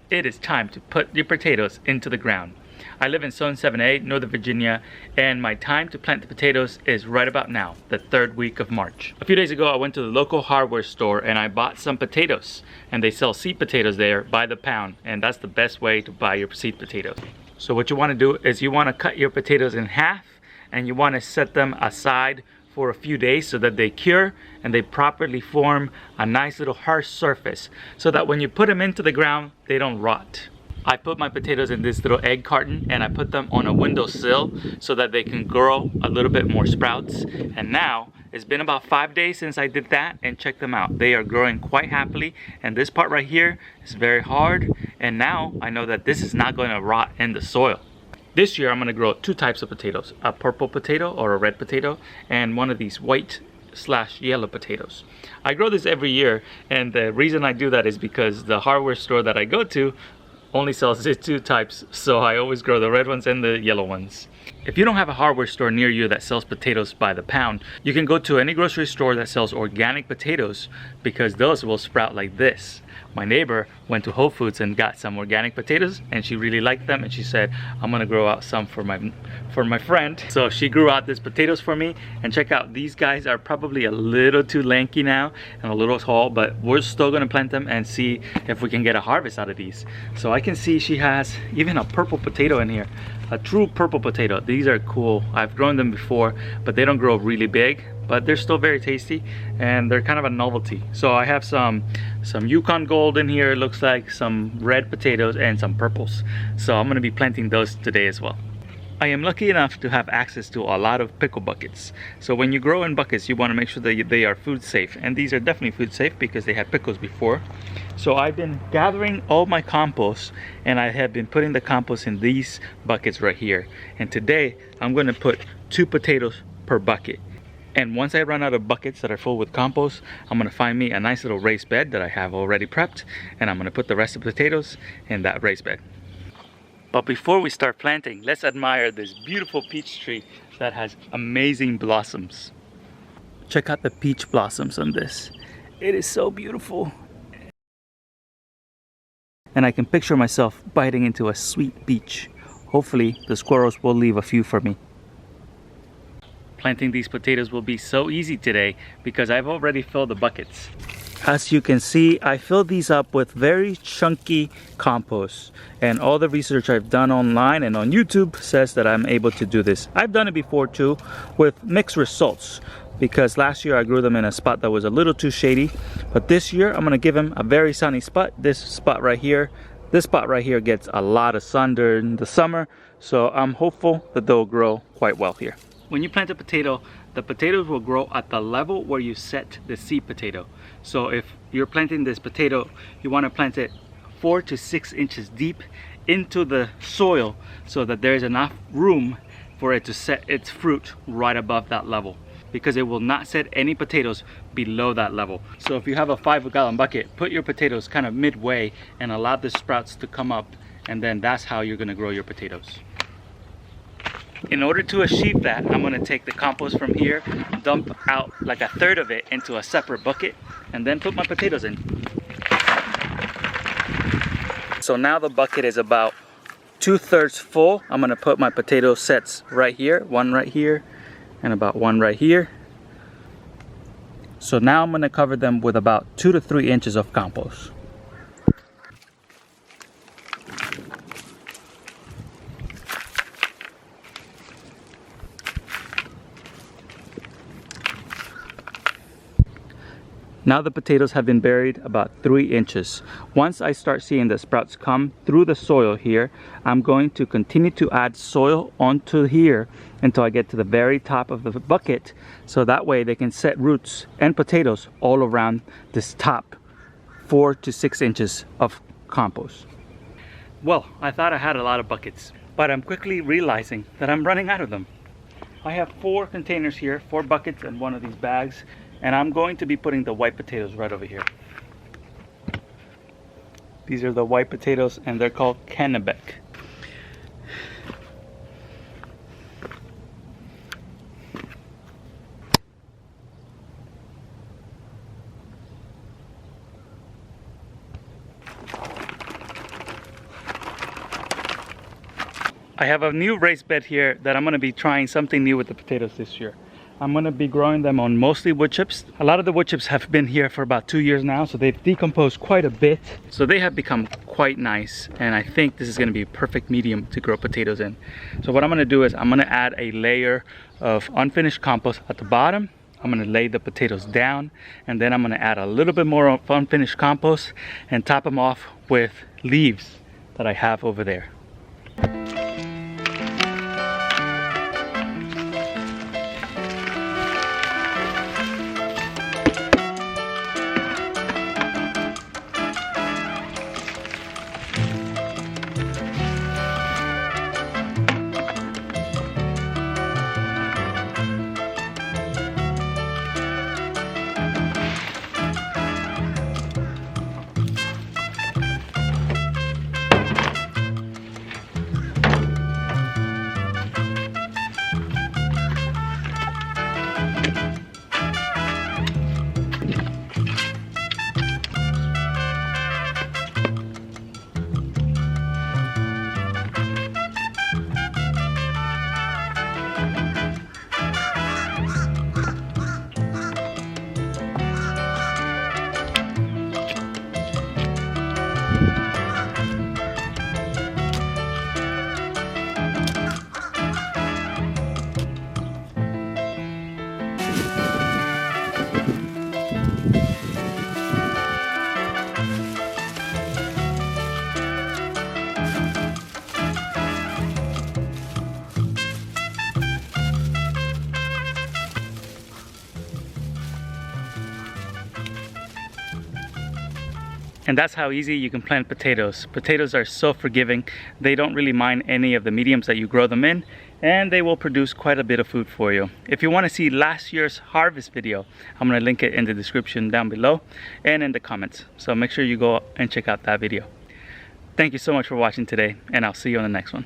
it is time to put your potatoes into the ground. I live in Zone 7A, Northern Virginia, and my time to plant the potatoes is right about now, the 3rd week of March. A few days ago, I went to the local hardware store and I bought some potatoes, and they sell seed potatoes there by the pound, and that's the best way to buy your seed potatoes. So what you want to do is you want to cut your potatoes in half, and you want to set them aside for a few days so that they cure and they properly form a nice little hard surface so that when you put them into the ground, they don't rot. I put my potatoes in this little egg carton and I put them on a windowsill so that they can grow a little bit more sprouts. And now it's been about 5 days since I did that, and check them out. They are growing quite happily, and this part right here is very hard, and now I know that this is not going to rot in the soil. This year I'm going to grow 2 types of potatoes, a purple potato or a red potato, and one of these white/yellow potatoes. I grow this every year, and the reason I do that is because the hardware store that I go to only sells these 2 types, so I always grow the red ones and the yellow ones. If you don't have a hardware store near you that sells potatoes by the pound, you can go to any grocery store that sells organic potatoes, because those will sprout like this. My neighbor went to Whole Foods and got some organic potatoes, and she really liked them, and she said, I'm gonna grow out some for my friend. So she grew out these potatoes for me, and check out, these guys are probably a little too lanky now and a little tall, but we're still gonna plant them and see if we can get a harvest out of these. So I can see she has even a purple potato in here, a true purple potato. These are cool. I've grown them before, but they don't grow really big, but they're still very tasty, and they're kind of a novelty. So I have some Yukon Gold in here, it looks like, some red potatoes and some purples. So I'm gonna be planting those today as well. I am lucky enough to have access to a lot of pickle buckets. So when you grow in buckets, you want to make sure that they are food safe, and these are definitely food safe because they had pickles before. So I've been gathering all my compost, and I have been putting the compost in these buckets right here. And today I'm going to put 2 potatoes per bucket. And once I run out of buckets that are full with compost, I'm gonna find me a nice little raised bed that I have already prepped, and I'm gonna put the rest of the potatoes in that raised bed. But before we start planting, let's admire this beautiful peach tree that has amazing blossoms. Check out the peach blossoms on this. It is so beautiful. And I can picture myself biting into a sweet peach. Hopefully the squirrels will leave a few for me. Planting these potatoes will be so easy today because I've already filled the buckets. As you can see, I filled these up with very chunky compost, and all the research I've done online and on YouTube says that I'm able to do this. I've done it before too, with mixed results, because last year I grew them in a spot that was a little too shady, but this year I'm gonna give them a very sunny spot. This spot right here gets a lot of sun during the summer, so I'm hopeful that they'll grow quite well here. When you plant a potato, the potatoes will grow at the level where you set the seed potato. So if you're planting this potato, you want to plant it 4 to 6 inches deep into the soil so that there's enough room for it to set its fruit right above that level, because it will not set any potatoes below that level. So if you have a 5-gallon bucket, put your potatoes kind of midway and allow the sprouts to come up, and then that's how you're going to grow your potatoes. In order to achieve that, I'm going to take the compost from here, dump out like a third of it into a separate bucket, and then put my potatoes in. So now the bucket is about 2/3 full. I'm going to put my potato sets right here, one right here, and about one right here. So now I'm going to cover them with about 2 to 3 inches of compost. Now the potatoes have been buried about 3 inches. Once I start seeing the sprouts come through the soil here, I'm going to continue to add soil onto here until I get to the very top of the bucket, so that way they can set roots and potatoes all around this top 4 to 6 inches of compost. Well, I thought I had a lot of buckets, but I'm quickly realizing that I'm running out of them. I have 4 containers here, 4 buckets and one of these bags. And I'm going to be putting the white potatoes right over here. These are the white potatoes, and they're called Kennebec. I have a new raised bed here that I'm going to be trying something new with the potatoes this year. I'm going to be growing them on mostly wood chips. A lot of the wood chips have been here for about 2 years now, so they've decomposed quite a bit. So they have become quite nice, and I think this is going to be a perfect medium to grow potatoes in. So what I'm going to do is I'm going to add a layer of unfinished compost at the bottom. I'm going to lay the potatoes down, and then I'm going to add a little bit more of unfinished compost and top them off with leaves that I have over there. And that's how easy you can plant potatoes. Potatoes are so forgiving. They don't really mind any of the mediums that you grow them in, and they will produce quite a bit of food for you. If you want to see last year's harvest video, I'm going to link it in the description down below and in the comments. So make sure you go and check out that video. Thank you so much for watching today, and I'll see you on the next one.